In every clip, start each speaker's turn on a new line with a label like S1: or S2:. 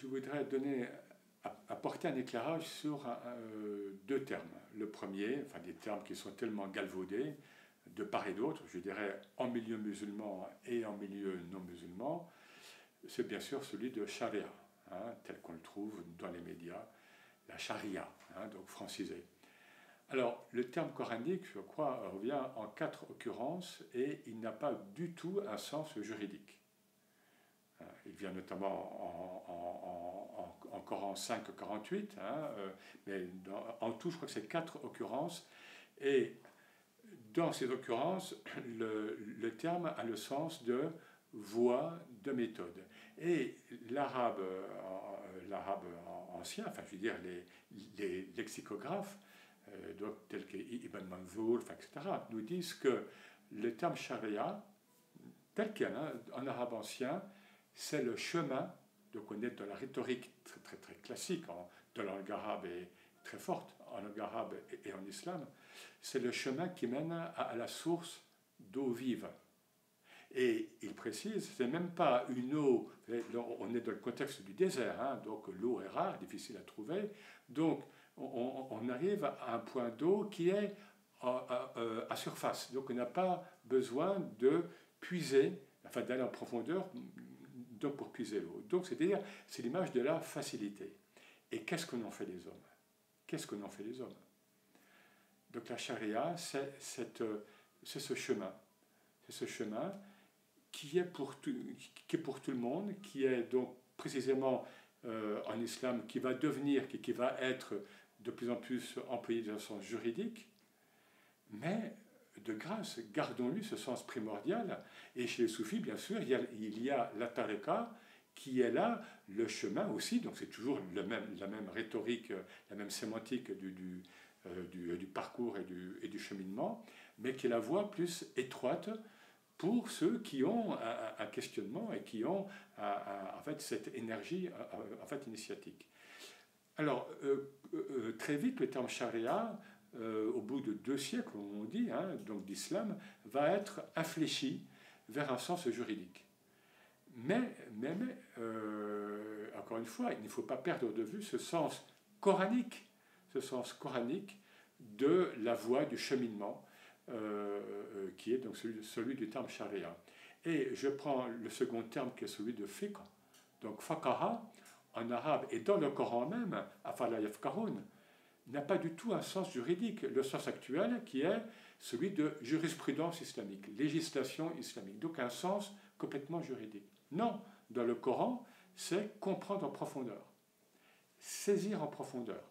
S1: je voudrais apporter un éclairage sur deux termes. Le premier, enfin des termes qui sont tellement galvaudés, de part et d'autre, je dirais en milieu musulman et en milieu non musulman, c'est bien sûr celui de charia, hein, tel qu'on le trouve dans les médias, la charia, hein, donc francisé. Alors, le terme coranique, je crois, revient en 4 occurrences et il n'a pas du tout un sens juridique. Il vient notamment en Coran 5,48, hein, mais en tout, je crois que c'est 4 occurrences. Et dans ces occurrences, le terme a le sens de voie, de méthode. Et l'arabe ancien, enfin je veux dire les lexicographes, donc, tels qu'Ibn Manzour, etc., nous disent que le terme charia, tel quel, hein, en arabe ancien, c'est le chemin, donc on est dans la rhétorique très, très, très classique, de la langue arabe et très forte, en langue arabe et en islam, c'est le chemin qui mène à la source d'eau vive. Et il précise, c'est même pas une eau, on est dans le contexte du désert, hein, donc l'eau est rare, difficile à trouver, donc on arrive à un point d'eau qui est à surface, donc on n'a pas besoin de puiser, enfin d'aller en profondeur donc pour puiser l'eau. Donc c'est-à-dire, c'est l'image de la facilité. Et qu'est-ce qu'on en fait les hommes? Qu'est-ce qu'on en fait les hommes? Donc la charia, c'est ce chemin. C'est ce chemin qui est pour tout le monde, qui est donc précisément en islam, qui va devenir, qui va être de plus en plus employé dans un sens juridique, mais de grâce, gardons-lui ce sens primordial. Et chez les soufis, bien sûr, il y a la tariqa, qui est là, le chemin aussi, donc c'est toujours la même rhétorique, la même sémantique du parcours et du cheminement, mais qui est la voie plus étroite pour ceux qui ont un questionnement et qui ont en fait cette énergie en fait initiatique. Alors, très vite, le terme charia, au bout de 2 siècles, on dit, hein, donc d'islam, va être infléchi vers un sens juridique. Mais encore une fois, il ne faut pas perdre de vue ce sens coranique de la voie du cheminement, qui est donc celui du terme charia. Et je prends le second terme qui est celui de fiqh, donc faqaha, en arabe et dans le Coran même, afala yafqahun, n'a pas du tout un sens juridique, le sens actuel qui est celui de jurisprudence islamique, législation islamique, donc un sens complètement juridique. Non, dans le Coran, c'est comprendre en profondeur, saisir en profondeur.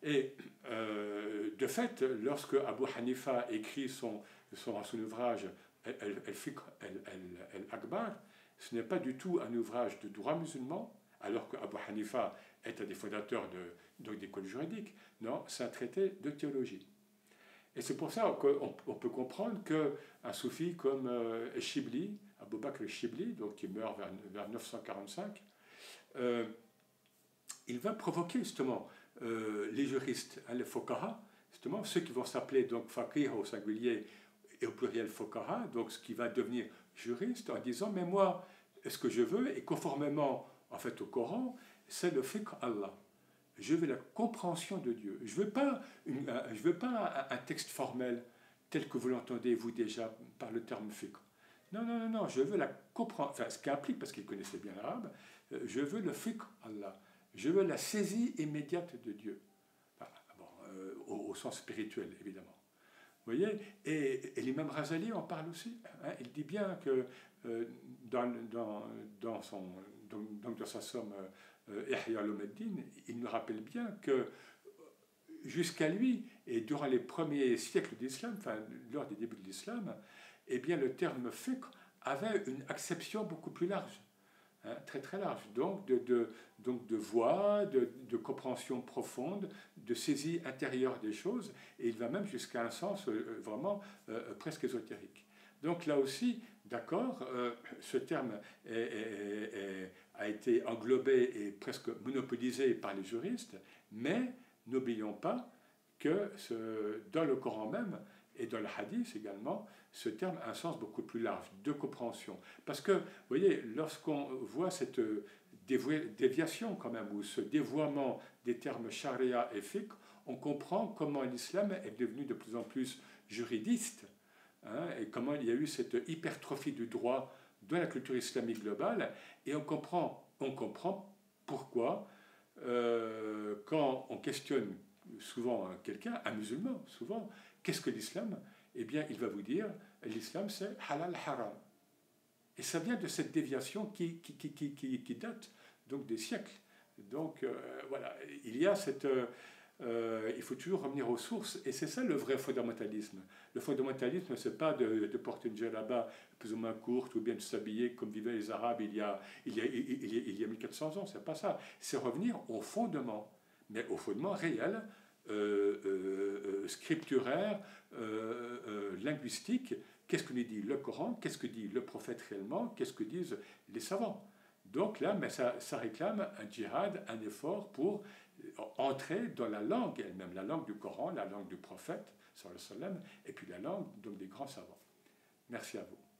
S1: Et de fait, lorsque Abu Hanifa écrit son ouvrage El-Fiqh El-Akbar, ce n'est pas du tout un ouvrage de droit musulman, alors qu'Abu Hanifa est un des fondateurs d'écoles juridiques. Non, c'est un traité de théologie. Et c'est pour ça qu'on peut comprendre qu'un soufi comme Shibli, Abu Bakr Shibli, donc qui meurt vers 945, il va provoquer justement les juristes, hein, les fuqaha, justement ceux qui vont s'appeler donc faqih au singulier et au pluriel fuqaha, donc ce qui va devenir juriste, en disant mais moi, ce que je veux, et conformément en fait au Coran, c'est le fiqh Allah. Je veux la compréhension de Dieu. Je veux pas un texte formel tel que vous l'entendez vous déjà par le terme fiqh. Non, je veux la comprendre, enfin ce qui implique, parce qu'il connaissait bien l'arabe, je veux le fiqh Allah. Je veux la saisie immédiate de Dieu. Enfin, bon, au sens spirituel, évidemment. Vous voyez? Et l'imam Razali en parle aussi. Hein, il dit bien que dans sa somme Ihya Ulumuddin, il nous rappelle bien que jusqu'à lui, et durant les premiers siècles d'islam, enfin lors des débuts de l'islam, eh bien le terme fiqh avait une acception beaucoup plus large. Hein, très très large, donc de voix, de compréhension profonde, de saisie intérieure des choses, et il va même jusqu'à un sens vraiment presque ésotérique. Donc là aussi, d'accord, ce terme a été englobé et presque monopolisé par les juristes, mais n'oublions pas que dans le Coran même, et dans le hadith également, ce terme a un sens beaucoup plus large de compréhension. Parce que, vous voyez, lorsqu'on voit cette déviation quand même, ou ce dévoiement des termes charia et fiqh, on comprend comment l'islam est devenu de plus en plus juridiste, hein, et comment il y a eu cette hypertrophie du droit dans la culture islamique globale, et on comprend pourquoi, quand on questionne souvent quelqu'un, un musulman, souvent, qu'est-ce que l'islam? Eh bien, il va vous dire, l'islam c'est halal haram. Et ça vient de cette déviation qui date donc des siècles. Donc voilà, il y a cette... il faut toujours revenir aux sources, et c'est ça le vrai fondamentalisme. Le fondamentalisme, ce n'est pas de porter une djellaba plus ou moins courte, ou bien de s'habiller comme vivaient les Arabes il y a 1400 ans, c'est pas ça. C'est revenir au fondement, mais au fondement réel, scripturaire, linguistique. Qu'est-ce que nous dit le Coran? Qu'est-ce que dit le prophète réellement? Qu'est-ce que disent les savants? Donc là, mais ça réclame un djihad, un effort pour entrer dans la langue elle-même, la langue du Coran, la langue du prophète, sallallahu alayhi wa sallam, et puis la langue donc, des grands savants. Merci à vous.